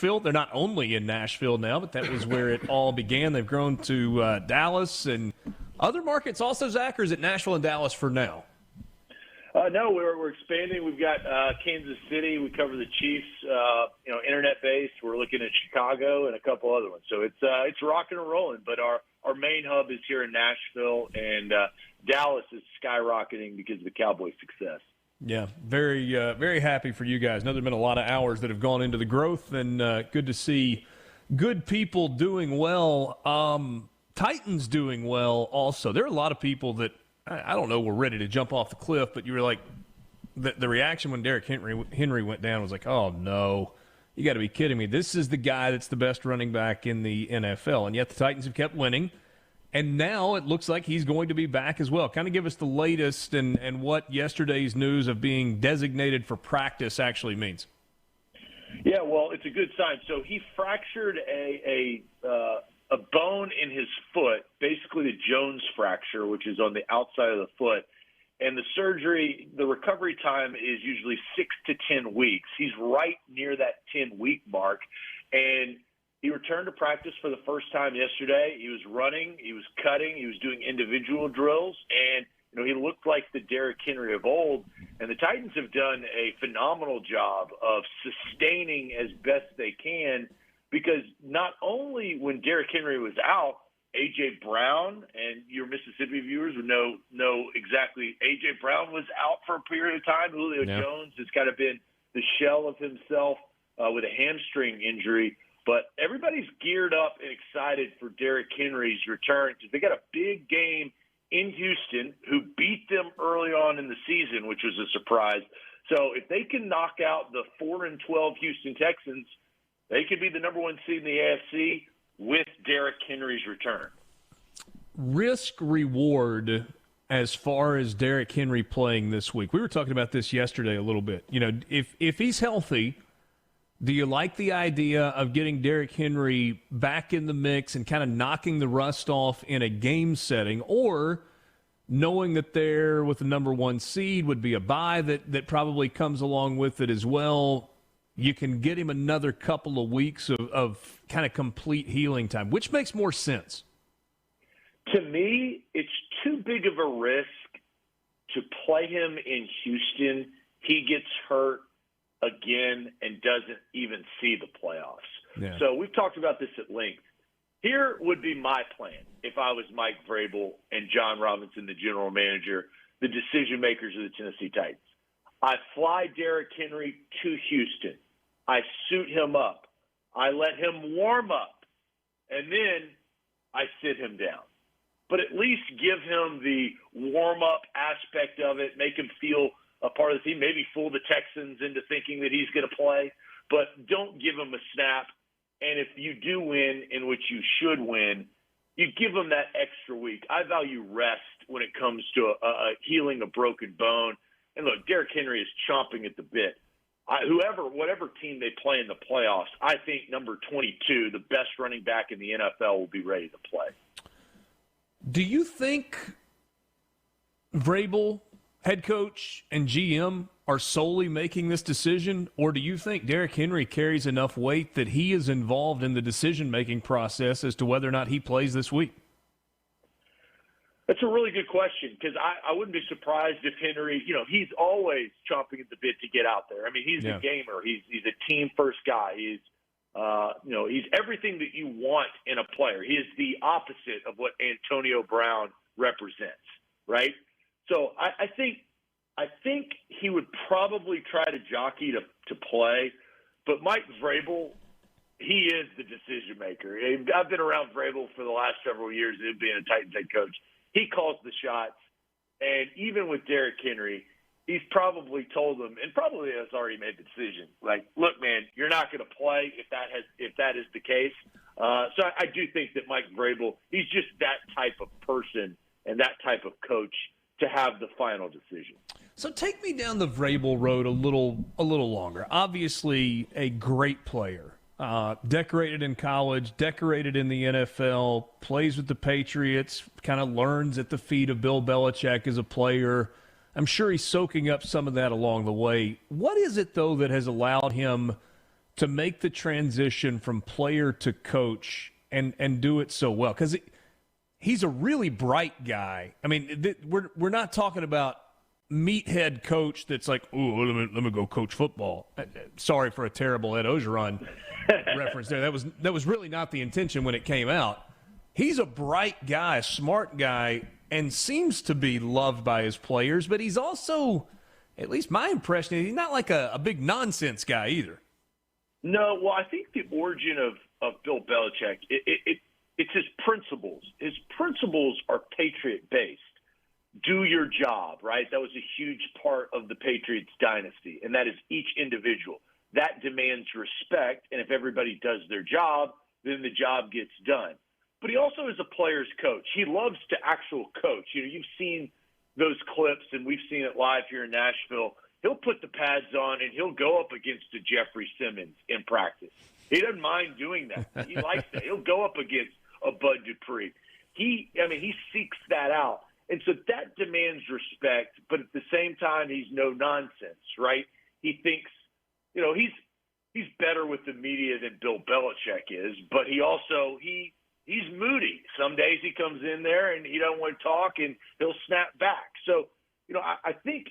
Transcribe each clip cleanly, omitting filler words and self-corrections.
Nashville. They're not only in Nashville now, but that was where it all began. They've grown to Dallas and other markets also, Zach, or is it Nashville and Dallas for now? No, we're expanding. We've got Kansas City. We cover the Chiefs, internet-based. We're looking at Chicago and a couple other ones. So it's rocking and rolling. But our main hub is here in Nashville, and Dallas is skyrocketing because of the Cowboys' success. Yeah, very happy for you guys. I know there have been a lot of hours that have gone into the growth, and good to see good people doing well. Titans doing well also. There are a lot of people that, I don't know, were ready to jump off the cliff, but you were like, the reaction when Derrick Henry went down was like, oh, no, you got to be kidding me. This is the guy that's the best running back in the NFL, and yet the Titans have kept winning. And now it looks like he's going to be back as well. Kind of give us the latest and what yesterday's news of being designated for practice actually means. Yeah, well, it's a good sign. So he fractured a bone in his foot, basically the Jones fracture, which is on the outside of the foot. And the surgery, the recovery time is usually 6 to 10 weeks. He's right near that 10-week mark. And he returned to practice for the first time yesterday. He was running, he was cutting, he was doing individual drills, and he looked like the Derrick Henry of old. And the Titans have done a phenomenal job of sustaining as best they can, because not only when Derrick Henry was out, A.J. Brown, and your Mississippi viewers would know exactly, A.J. Brown was out for a period of time. Julio Jones has kind of been the shell of himself with a hamstring injury. But everybody's geared up and excited for Derrick Henry's return because they got a big game in Houston, who beat them early on in the season, which was a surprise. So if they can knock out the 4-12 Houston Texans, they could be the number one seed in the AFC with Derrick Henry's return. Risk reward as far as Derrick Henry playing this week. We were talking about this yesterday a little bit. If he's healthy, do you like the idea of getting Derrick Henry back in the mix and kind of knocking the rust off in a game setting, or knowing that there with the number one seed would be a bye that probably comes along with it as well? You can get him another couple of weeks of kind of complete healing time. Which makes more sense? To me, it's too big of a risk to play him in Houston. He gets hurt again and doesn't even see the playoffs. Yeah. So we've talked about this at length. Here would be my plan if I was Mike Vrabel and John Robinson, the general manager, the decision makers of the Tennessee Titans. I fly Derrick Henry to Houston. I suit him up. I let him warm up. And then I sit him down. But at least give him the warm-up aspect of it, make him feel a part of the team, maybe fool the Texans into thinking that he's going to play, but don't give him a snap. And if you do win, in which you should win, you give him that extra week. I value rest when it comes to healing a broken bone. And look, Derrick Henry is chomping at the bit. Whatever team they play in the playoffs, I think number 22, the best running back in the NFL, will be ready to play. Do you think Vrabel, head coach, and GM are solely making this decision, or do you think Derrick Henry carries enough weight that he is involved in the decision-making process as to whether or not he plays this week? That's a really good question, because I wouldn't be surprised if Henry, he's always chomping at the bit to get out there. I mean, he's a gamer. He's a team-first guy. He's everything that you want in a player. He is the opposite of what Antonio Brown represents, right? So I think he would probably try to jockey to play, but Mike Vrabel, he is the decision maker. I've been around Vrabel for the last several years, being a Titans head coach. He calls the shots, and even with Derrick Henry, he's probably told them, and probably has already made the decision. Like, look, man, you're not going to play if that is the case. So I do think that Mike Vrabel, he's just that type of person and that type of coach to have the final decision. So take me down the Vrabel road a little longer. Obviously, a great player. Decorated in college, decorated in the NFL, plays with the Patriots, kind of learns at the feet of Bill Belichick as a player. I'm sure he's soaking up some of that along the way. What is it, though, that has allowed him to make the transition from player to coach and do it so well? Because he's a really bright guy. I mean, we're not talking about meathead coach that's like, oh, let me go coach football. Sorry for a terrible Ed Ogeron reference there. That was really not the intention when it came out. He's a bright guy, a smart guy, and seems to be loved by his players, but he's also, at least my impression, he's not like a big nonsense guy either. No, well, I think the origin of Bill Belichick, it's his principles. His principles are Patriot-based. Do your job, right? That was a huge part of the Patriots dynasty, and that is each individual. That demands respect, and if everybody does their job, then the job gets done. But he also is a player's coach. He loves to actual coach. You know, you've seen those clips, and we've seen it live here in Nashville. He'll put the pads on, and he'll go up against a Jeffrey Simmons in practice. He doesn't mind doing that. He likes that. He'll go up against a Bud Dupree. He seeks that out. And so that demands respect, but at the same time, he's no nonsense, right? He thinks, you know, he's better with the media than Bill Belichick is, but he also he's moody. Some days he comes in there and he doesn't want to talk, and he'll snap back. So, you know, I think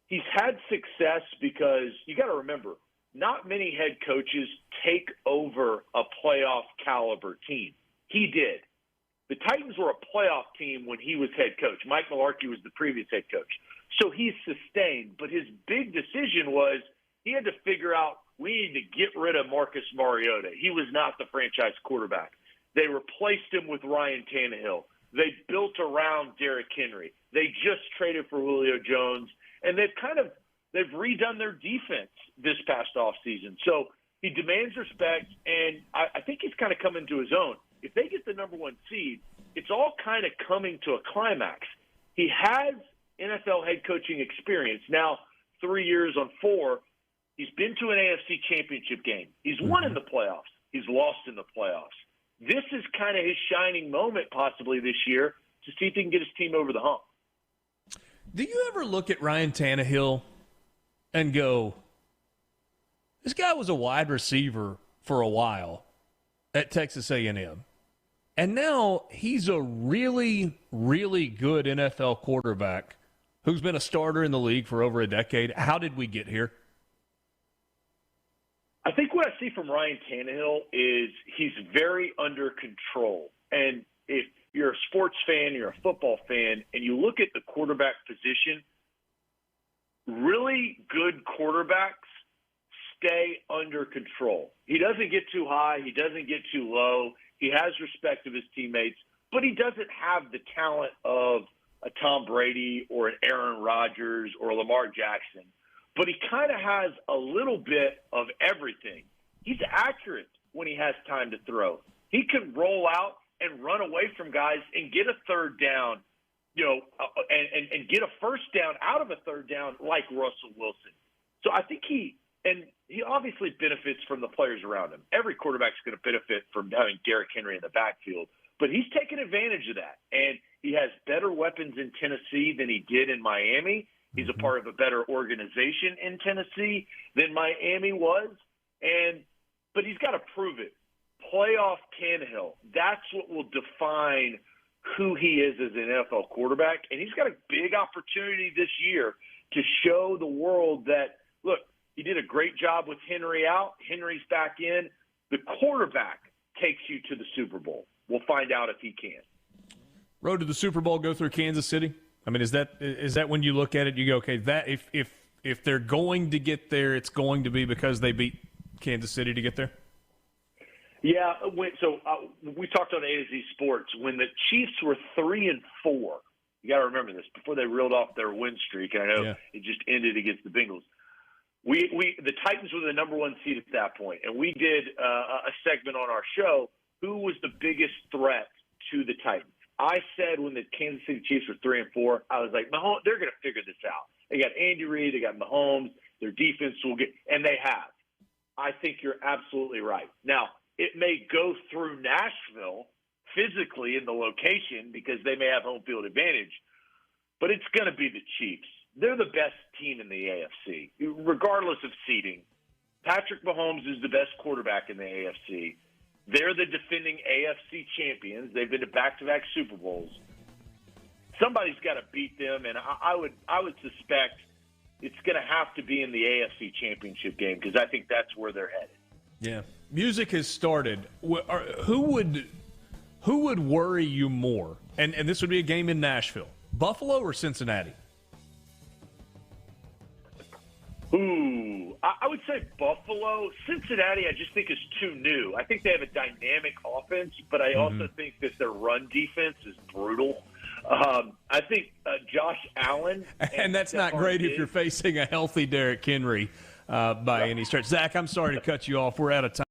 he's had success because you got to remember, not many head coaches take over a playoff caliber team. He did. The Titans were a playoff team when he was head coach. Mike Mularkey was the previous head coach. So he's sustained. But his big decision was he had to figure out, we need to get rid of Marcus Mariota. He was not the franchise quarterback. They replaced him with Ryan Tannehill. They built around Derrick Henry. They just traded for Julio Jones. And they've redone their defense this past offseason. So he demands respect, and I think he's kind of come into his own. If they get the number one seed, it's all kind of coming to a climax. He has NFL head coaching experience. Now, 3 years on 4, he's been to an AFC championship game. He's won in the playoffs. He's lost in the playoffs. This is kind of his shining moment possibly this year to see if he can get his team over the hump. Do you ever look at Ryan Tannehill and go, this guy was a wide receiver for a while at Texas A&M. And now he's a really, really good NFL quarterback who's been a starter in the league for over a decade. How did we get here? I think what I see from Ryan Tannehill is he's very under control. And if you're a sports fan, you're a football fan, and you look at the quarterback position, really good quarterbacks stay under control. He doesn't get too high. He doesn't get too low. He has respect of his teammates, but he doesn't have the talent of a Tom Brady or an Aaron Rodgers or a Lamar Jackson. But he kind of has a little bit of everything. He's accurate when he has time to throw. He can roll out and run away from guys and get a third down, you know, and get a first down out of a third down like Russell Wilson. So I think he obviously benefits from the players around him. Every quarterback's going to benefit from having Derrick Henry in the backfield, but he's taken advantage of that. And he has better weapons in Tennessee than he did in Miami. He's a part of a better organization in Tennessee than Miami was. But he's got to prove it. Playoff Tannehill, that's what will define who he is as an NFL quarterback. And he's got a big opportunity this year to show the world that, look, he did a great job with Henry out. Henry's back in. The quarterback takes you to the Super Bowl. We'll find out if he can. Road to the Super Bowl go through Kansas City? I mean, is that when you look at it, you go, okay, that if they're going to get there, it's going to be because they beat Kansas City to get there? Yeah, we talked on AtoZ Sports when the Chiefs were 3-4. You got to remember this before they reeled off their win streak. I know It just ended against the Bengals. The Titans were the number one seed at that point, and we did a segment on our show. Who was the biggest threat to the Titans? I said when the Kansas City Chiefs were 3-4, I was like, Mahomes, they're going to figure this out. They got Andy Reid, they got Mahomes, their defense will get, and they have. I think you're absolutely right. Now, it may go through Nashville physically in the location because they may have home field advantage, but it's going to be the Chiefs. They're the best team in the AFC, regardless of seeding. Patrick Mahomes is the best quarterback in the AFC. They're the defending AFC champions. They've been to back-to-back Super Bowls. Somebody's got to beat them, and I would suspect it's going to have to be in the AFC Championship game because I think that's where they're headed. Yeah, music has started. Who would worry you more? And this would be a game in Nashville, Buffalo or Cincinnati? Ooh, I would say Buffalo. Cincinnati, I just think is too new. I think they have a dynamic offense, but I also think that their run defense is brutal. I think Josh Allen. And that's not great if you're facing a healthy Derrick Henry by any stretch. Zach, I'm sorry to cut you off. We're out of time.